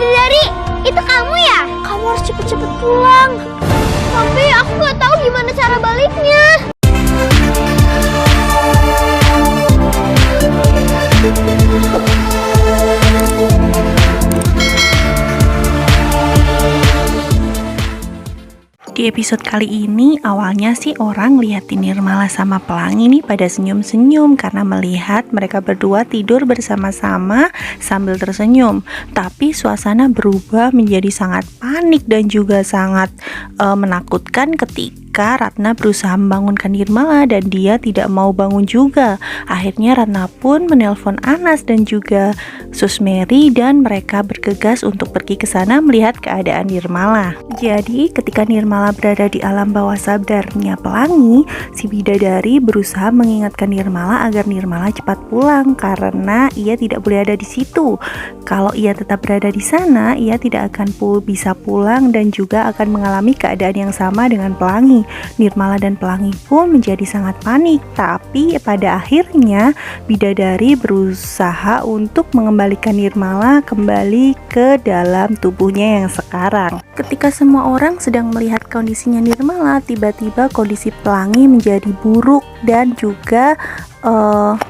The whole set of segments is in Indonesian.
Bidadari, itu kamu ya? Kamu harus cepet-cepet pulang. Tapi aku nggak tahu gimana cara baliknya. Di episode kali ini awalnya sih orang liatin Nirmala sama Pelangi nih pada senyum-senyum karena melihat mereka berdua tidur bersama-sama sambil tersenyum. Tapi suasana berubah menjadi sangat panik dan juga sangat menakutkan ketika Ratna berusaha membangunkan Nirmala dan dia tidak mau bangun juga. Akhirnya Ratna pun menelpon Anas dan juga Susmeri dan mereka bergegas untuk pergi ke sana melihat keadaan Nirmala. Jadi ketika Nirmala berada di alam bawah sadarnya Pelangi, si Bidadari berusaha mengingatkan Nirmala agar Nirmala cepat pulang karena ia tidak boleh ada di situ. Kalau ia tetap berada di sana, ia tidak akan bisa pulang dan juga akan mengalami keadaan yang sama dengan Pelangi. Nirmala dan Pelangi pun menjadi sangat panik, tapi pada akhirnya Bidadari berusaha untuk mengembalikan Nirmala kembali ke dalam tubuhnya yang sekarang. Ketika semua orang sedang melihat kondisinya Nirmala, tiba-tiba kondisi Pelangi menjadi buruk dan juga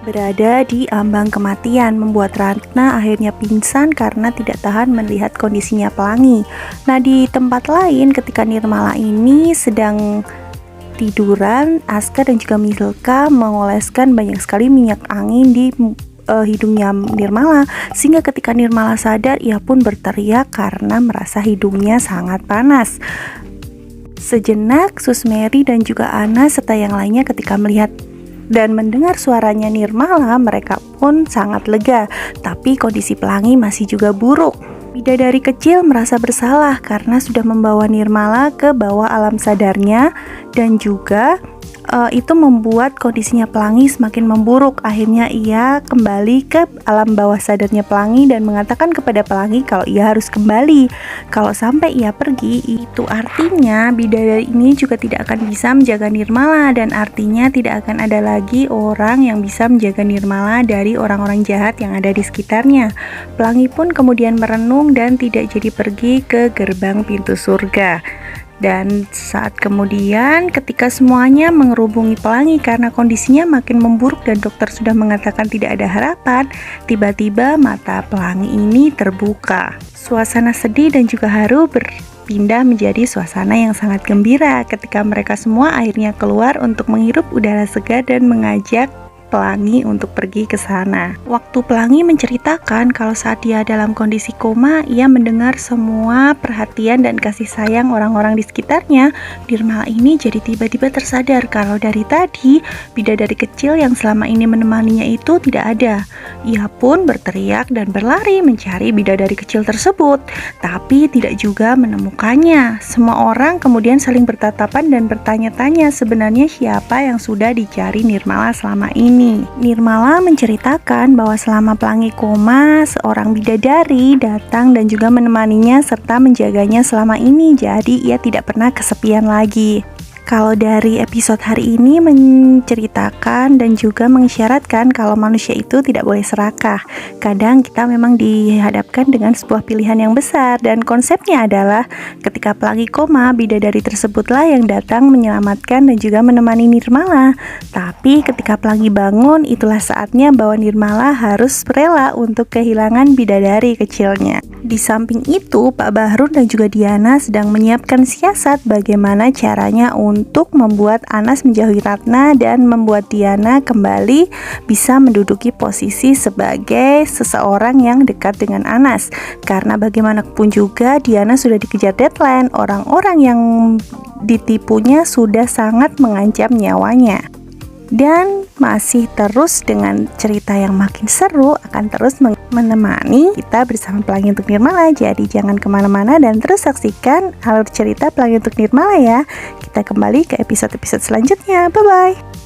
berada di ambang kematian, membuat Ratna akhirnya pingsan karena tidak tahan melihat kondisinya Pelangi. Nah, di tempat lain ketika Nirmala ini sedang tiduran, Aska dan juga Milka mengoleskan banyak sekali minyak angin di hidungnya Nirmala, sehingga ketika Nirmala sadar ia pun berteriak karena merasa hidungnya sangat panas. Sejenak Susmeri dan juga Anas serta yang lainnya ketika melihat dan mendengar suaranya Nirmala, mereka pun sangat lega, tapi kondisi Pelangi masih juga buruk. Bidadari kecil merasa bersalah karena sudah membawa Nirmala ke bawah alam sadarnya dan juga itu membuat kondisinya Pelangi semakin memburuk. Akhirnya ia kembali ke alam bawah sadarnya Pelangi dan mengatakan kepada Pelangi kalau ia harus kembali. Kalau sampai ia pergi, itu artinya Bidadari ini juga tidak akan bisa menjaga Nirmala dan artinya tidak akan ada lagi orang yang bisa menjaga Nirmala dari orang-orang jahat yang ada di sekitarnya. Pelangi pun kemudian merenung dan tidak jadi pergi ke gerbang pintu surga. Dan saat kemudian ketika semuanya mengerubungi Pelangi karena kondisinya makin memburuk dan dokter sudah mengatakan tidak ada harapan, tiba-tiba mata Pelangi ini terbuka. Suasana sedih dan juga haru berpindah menjadi suasana yang sangat gembira ketika mereka semua akhirnya keluar untuk menghirup udara segar dan mengajak Pelangi untuk pergi ke sana. Waktu Pelangi menceritakan kalau saat dia dalam kondisi koma, ia mendengar semua perhatian dan kasih sayang orang-orang di sekitarnya. Nirmala ini jadi tiba-tiba tersadar kalau dari tadi Bidadari kecil yang selama ini menemaninya itu tidak ada. Ia pun berteriak dan berlari mencari Bidadari kecil tersebut, tapi tidak juga menemukannya. Semua orang kemudian saling bertatapan dan bertanya-tanya sebenarnya siapa yang sudah dicari Nirmala selama ini. Nirmala menceritakan bahwa selama Pelangi koma, seorang bidadari datang dan juga menemaninya serta menjaganya selama ini, jadi ia tidak pernah kesepian lagi. Kalau dari episode hari ini menceritakan dan juga mengisyaratkan kalau manusia itu tidak boleh serakah. Kadang kita memang dihadapkan dengan sebuah pilihan yang besar dan konsepnya adalah ketika Pelangi koma, bidadari tersebutlah yang datang menyelamatkan dan juga menemani Nirmala. Tapi ketika Pelangi bangun, itulah saatnya bahwa Nirmala harus rela untuk kehilangan bidadari kecilnya. Di samping itu, Pak Bahrun dan juga Diana sedang menyiapkan siasat bagaimana caranya untuk membuat Anas menjauhi Ratna dan membuat Diana kembali bisa menduduki posisi sebagai seseorang yang dekat dengan Anas. Karena bagaimanapun juga Diana sudah dikejar deadline, orang-orang yang ditipunya sudah sangat mengancam nyawanya. Dan masih terus dengan cerita yang makin seru akan terus menemani kita bersama Pelangi untuk Nirmala. Jadi jangan kemana-mana dan terus saksikan alur cerita Pelangi untuk Nirmala ya. Kita kembali ke episode-episode selanjutnya. Bye-bye.